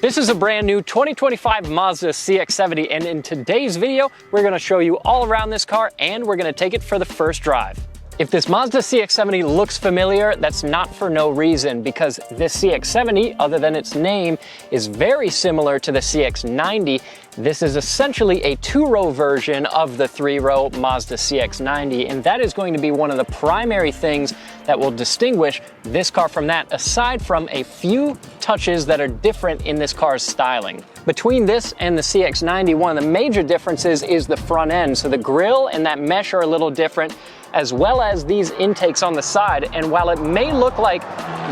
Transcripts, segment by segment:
This is a brand new 2025 Mazda CX-70, and in today's video, we're gonna show you all around this car and we're gonna take it for the first drive. If this Mazda CX-70 looks familiar, that's not for no reason, because this CX-70, other than its name, is very similar to the CX-90. This is essentially a two-row version of the three-row Mazda CX-90, and that is going to be one of the primary things that will distinguish this car from that, aside from a few touches that are different in this car's styling. Between this and the CX-90, one of the major differences is the front end. So the grille and that mesh are a little different, as well as these intakes on the side. And while it may look like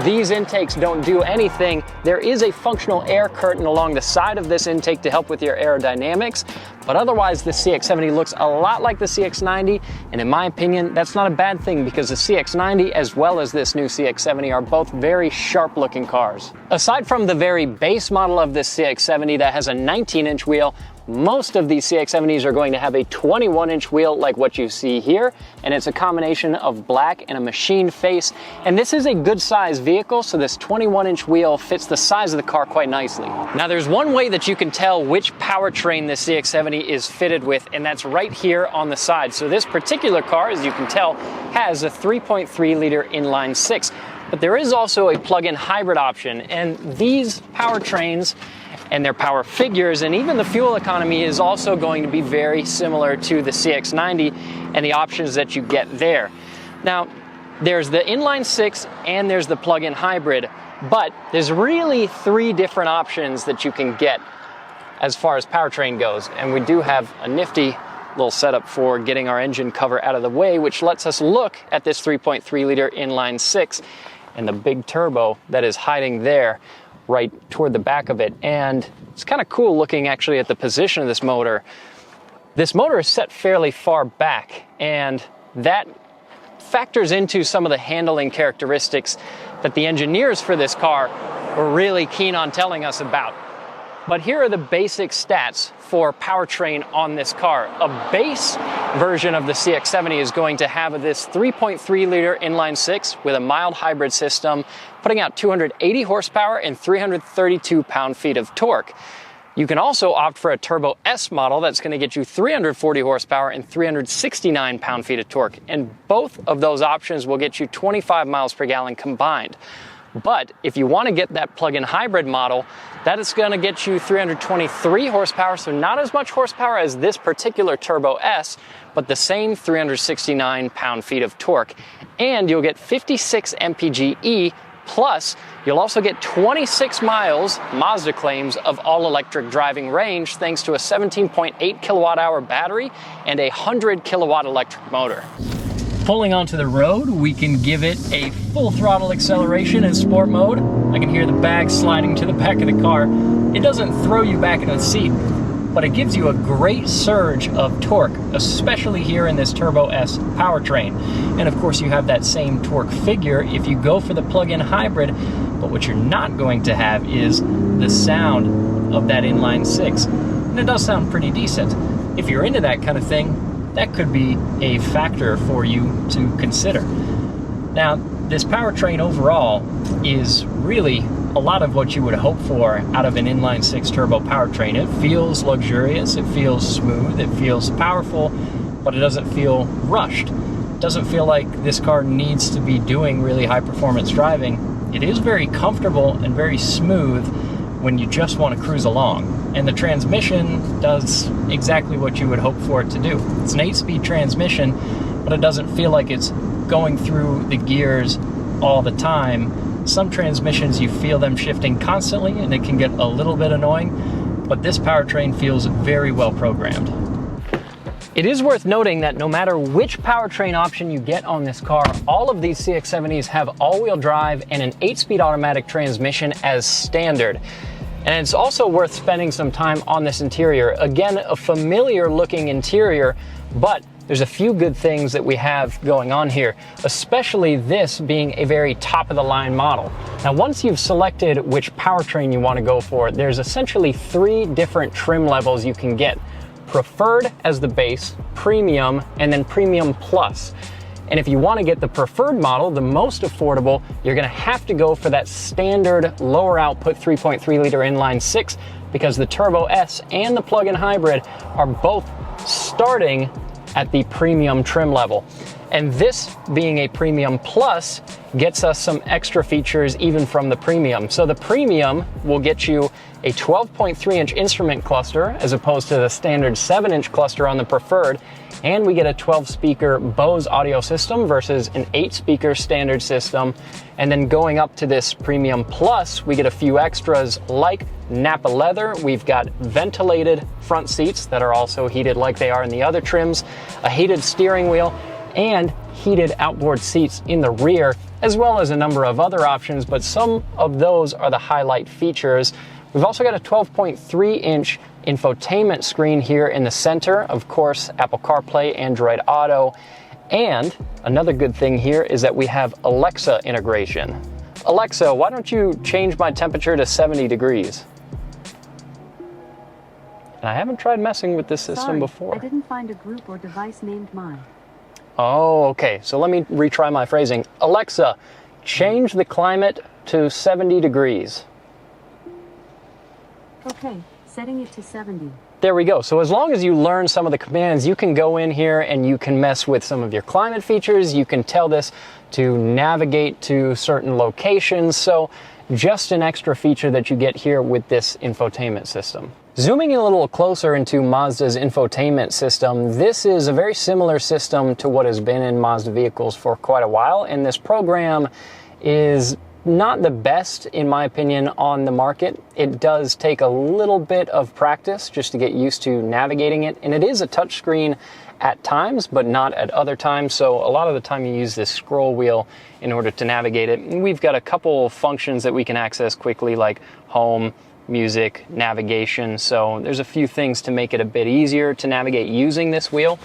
these intakes don't do anything, there is a functional air curtain along the side of this intake to help with your aerodynamics. But otherwise, the CX-70 looks a lot like the CX-90, and in my opinion, that's not a bad thing, because the CX-90 as well as this new CX-70 are both very sharp looking cars. Aside from the very base model of this CX-70 that has a 19-inch wheel, most of these CX-70s are going to have a 21-inch wheel like what you see here, and it's a combination of black and a machined face. And this is a good size vehicle, so this 21-inch wheel fits the size of the car quite nicely. Now there's one way that you can tell which powertrain this CX-70 is fitted with, and that's right here on the side. So this particular car, as you can tell, has a 3.3 liter inline six, but there is also a plug-in hybrid option, and these powertrains and their power figures and even the fuel economy is also going to be very similar to the CX-90 and the options that you get there. Now, there's the inline six and there's the plug-in hybrid, but there's really three different options that you can get as far as powertrain goes. And we do have a nifty little setup for getting our engine cover out of the way, which lets us look at this 3.3 liter inline six and the big turbo that is hiding there right toward the back of it. And it's kind of cool looking actually at the position of this motor. This motor is set fairly far back, and that factors into some of the handling characteristics that the engineers for this car were really keen on telling us about. But here are the basic stats for powertrain on this car. A base version of the CX-70 is going to have this 3.3 liter inline six with a mild hybrid system, putting out 280 horsepower and 332 pound-feet of torque. You can also opt for a Turbo S model that's going to get you 340 horsepower and 369 pound-feet of torque. And both of those options will get you 25 miles per gallon combined. But if you want to get that plug-in hybrid model, that is going to get you 323 horsepower, so not as much horsepower as this particular Turbo S, but the same 369 pound-feet of torque. And you'll get 56 mpge, plus you'll also get 26 miles, Mazda claims, of all-electric driving range, thanks to a 17.8 kilowatt-hour battery and a 100 kilowatt electric motor. Pulling onto the road, we can give it a full throttle acceleration in sport mode. I can hear the bag sliding to the back of the car. It doesn't throw you back into the seat, but it gives you a great surge of torque, especially here in this Turbo S powertrain. And of course, you have that same torque figure if you go for the plug-in hybrid, but what you're not going to have is the sound of that inline six. And it does sound pretty decent. If you're into that kind of thing, that could be a factor for you to consider. Now, this powertrain overall is really a lot of what you would hope for out of an inline six turbo powertrain. It feels luxurious, it feels smooth, it feels powerful, but it doesn't feel rushed. It doesn't feel like this car needs to be doing really high performance driving. It is very comfortable and very smooth when you just want to cruise along. And the transmission does exactly what you would hope for it to do. It's an 8-speed transmission, but it doesn't feel like it's going through the gears all the time. Some transmissions, you feel them shifting constantly, and it can get a little bit annoying, but this powertrain feels very well programmed. It is worth noting that no matter which powertrain option you get on this car, all of these CX-70s have all-wheel drive and an 8-speed automatic transmission as standard. And it's also worth spending some time on this interior. Again, a familiar looking interior, but there's a few good things that we have going on here, especially this being a very top of the line model. Now, once you've selected which powertrain you want to go for, there's essentially three different trim levels you can get. Preferred as the base, Premium, and then Premium Plus. And if you want to get the preferred model, the most affordable, you're going to have to go for that standard lower output 3.3 liter inline six, because the Turbo S and the plug-in hybrid are both starting at the premium trim level. And this, being a premium plus, gets us some extra features even from the premium. So the premium will get you a 12.3-inch instrument cluster as opposed to the standard 7-inch cluster on the preferred, and we get a 12-speaker Bose audio system versus an 8-speaker standard system. And then going up to this premium plus, we get a few extras like Napa leather. We've got ventilated front seats that are also heated like they are in the other trims, a heated steering wheel, and heated outboard seats in the rear, as well as a number of other options, but some of those are the highlight features. We've also got a 12.3-inch infotainment screen here in the center, of course, Apple CarPlay, Android Auto, and another good thing here is that we have Alexa integration. Alexa, why don't you change my temperature to 70 degrees? And I haven't tried messing with this system before. I didn't find a group or device named mine. Oh, okay, so let me retry my phrasing. Alexa, change the climate to 70 degrees. Okay, setting it to 70. There we go. So as long as you learn some of the commands, you can go in here and you can mess with some of your climate features. You can tell this to navigate to certain locations. So just an extra feature that you get here with this infotainment system. Zooming in a little closer into Mazda's infotainment system, this is a very similar system to what has been in Mazda vehicles for quite a while, and this program is not the best, in my opinion, on the market. It does take a little bit of practice just to get used to navigating it, and it is a touchscreen at times, but not at other times, so a lot of the time you use this scroll wheel in order to navigate it. And we've got a couple functions that we can access quickly, like home, music, navigation, so there's a few things to make it a bit easier to navigate using this wheel,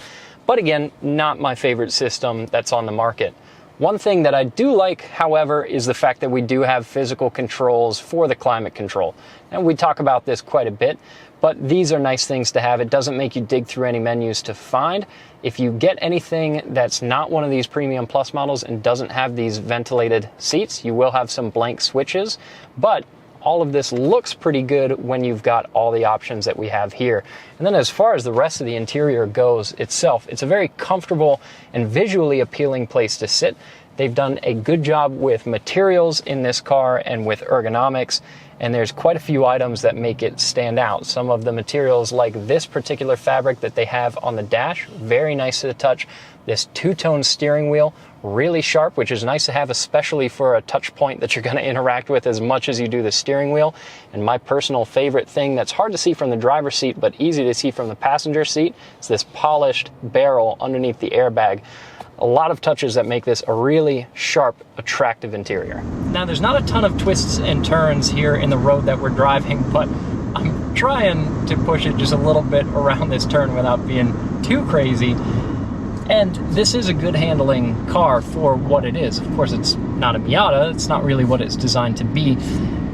but again, not my favorite system that's on the market. One thing that I do like, however, is the fact that we do have physical controls for the climate control. And we talk about this quite a bit, but these are nice things to have. It doesn't make you dig through any menus to find. If you get anything that's not one of these Premium Plus models and doesn't have these ventilated seats, you will have some blank switches, but all of this looks pretty good when you've got all the options that we have here. And then as far as the rest of the interior goes itself, it's a very comfortable and visually appealing place to sit. They've done a good job with materials in this car and with ergonomics, and there's quite a few items that make it stand out. Some of the materials, like this particular fabric that they have on the dash, very nice to the touch. This two-tone steering wheel, really sharp, which is nice to have, especially for a touch point that you're going to interact with as much as you do the steering wheel. And my personal favorite thing that's hard to see from the driver's seat but easy to see from the passenger seat is this polished barrel underneath the airbag. A lot of touches that make this a really sharp, attractive interior. Now, there's not a ton of twists and turns here in the road that we're driving, but I'm trying to push it just a little bit around this turn without being too crazy. And this is a good handling car for what it is. Of course, it's not a Miata, it's not really what it's designed to be,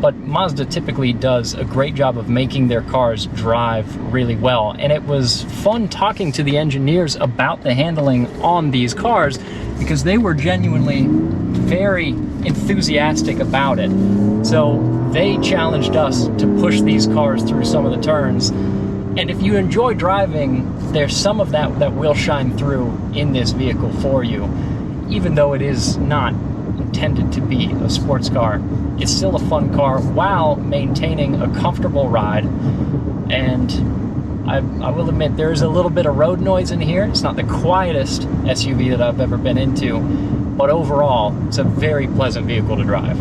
but Mazda typically does a great job of making their cars drive really well. And it was fun talking to the engineers about the handling on these cars, because they were genuinely very enthusiastic about it. So they challenged us to push these cars through some of the turns. And if you enjoy driving, there's some of that that will shine through in this vehicle for you. Even though it is not intended to be a sports car, it's still a fun car while maintaining a comfortable ride. And I will admit, there is a little bit of road noise in here. It's not the quietest SUV that I've ever been into, but overall, it's a very pleasant vehicle to drive.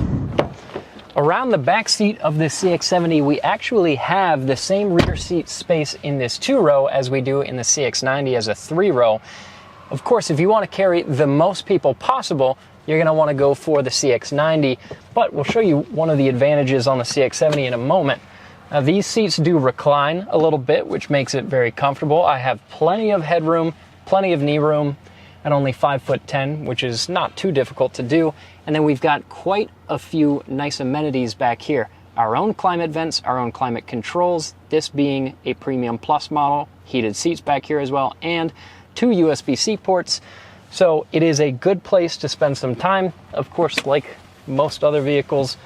Around the back seat of this CX-70, we actually have the same rear seat space in this 2-row as we do in the CX-90 as a 3-row. Of course, if you want to carry the most people possible, you're going to want to go for the CX-90, but we'll show you one of the advantages on the CX-70 in a moment. Now, these seats do recline a little bit, which makes it very comfortable. I have plenty of headroom, plenty of knee room, and only 5'10", which is not too difficult to do. And then we've got quite a few nice amenities back here. Our own climate vents, our own climate controls, this being a Premium Plus model, heated seats back here as well, and 2 USB-C ports. So it is a good place to spend some time. Of course, like most other vehicles,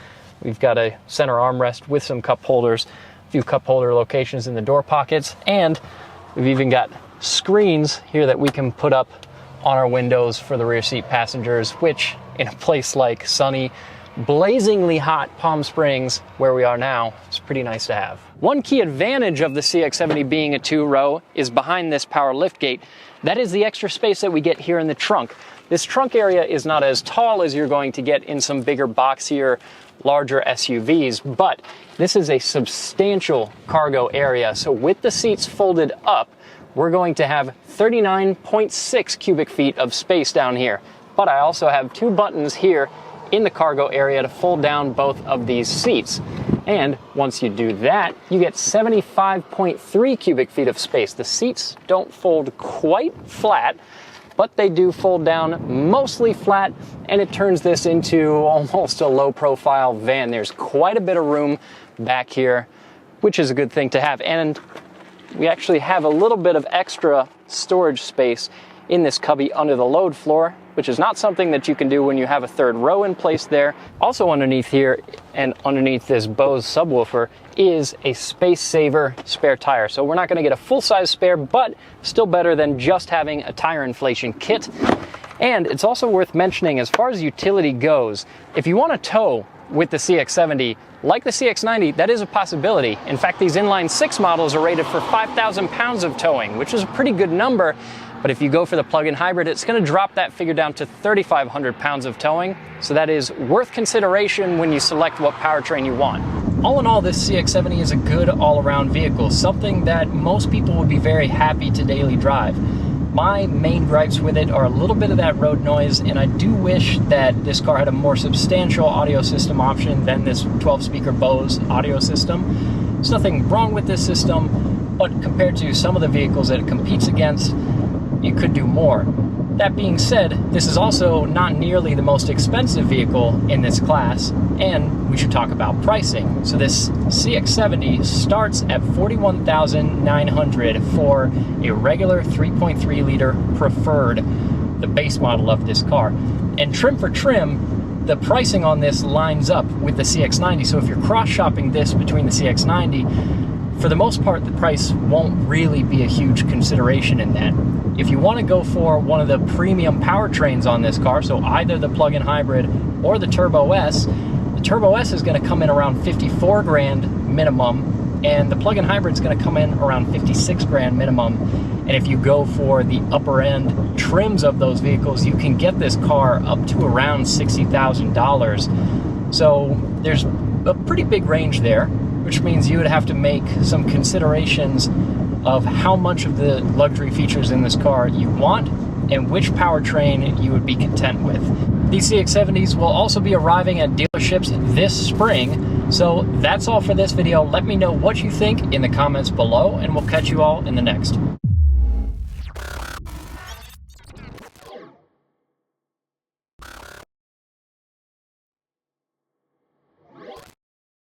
we've got a center armrest with some cup holders, a few cup holder locations in the door pockets, and we've even got screens here that we can put up on our windows for the rear seat passengers, which in a place like sunny, blazingly hot Palm Springs, where we are now, is pretty nice to have. One key advantage of the CX-70 being a two-row is behind this power liftgate. That is the extra space that we get here in the trunk. This trunk area is not as tall as you're going to get in some bigger, boxier, larger SUVs, but this is a substantial cargo area. So with the seats folded up, we're going to have 39.6 cubic feet of space down here. But I also have two buttons here in the cargo area to fold down both of these seats. And once you do that, you get 75.3 cubic feet of space. The seats don't fold quite flat, but they do fold down mostly flat, and it turns this into almost a low-profile van. There's quite a bit of room back here, which is a good thing to have. And we actually have a little bit of extra storage space in this cubby under the load floor, which is not something that you can do when you have a third row in place there. Also underneath here and underneath this Bose subwoofer is a space saver spare tire. So we're not gonna get a full-size spare, but still better than just having a tire inflation kit. And it's also worth mentioning, as far as utility goes, if you want to tow with the CX-70, like the CX-90, that is a possibility. In fact, these inline 6 models are rated for 5,000 pounds of towing, which is a pretty good number. But if you go for the plug-in hybrid, it's going to drop that figure down to 3,500 pounds of towing. So that is worth consideration when you select what powertrain you want. All in all, this CX-70 is a good all-around vehicle, something that most people would be very happy to daily drive. My main gripes with it are a little bit of that road noise, and I do wish that this car had a more substantial audio system option than this 12-speaker Bose audio system. There's nothing wrong with this system, but compared to some of the vehicles that it competes against, it could do more. That being said, this is also not nearly the most expensive vehicle in this class, and we should talk about pricing. So this CX-70 starts at $41,900 for a regular 3.3 liter preferred, the base model of this car. And trim for trim, the pricing on this lines up with the CX-90. So if you're cross-shopping this between the CX-90, for the most part, the price won't really be a huge consideration in that. If you want to go for one of the premium powertrains on this car, so either the plug-in hybrid or the Turbo S, the Turbo S is going to come in around 54 grand minimum, and the plug-in hybrid is going to come in around 56 grand minimum. And if you go for the upper end trims of those vehicles, you can get this car up to around $60,000. So there's a pretty big range there, which means you would have to make some considerations of how much of the luxury features in this car you want and which powertrain you would be content with. These CX-70s will also be arriving at dealerships this spring. So that's all for this video. Let me know what you think in the comments below, and we'll catch you all in the next.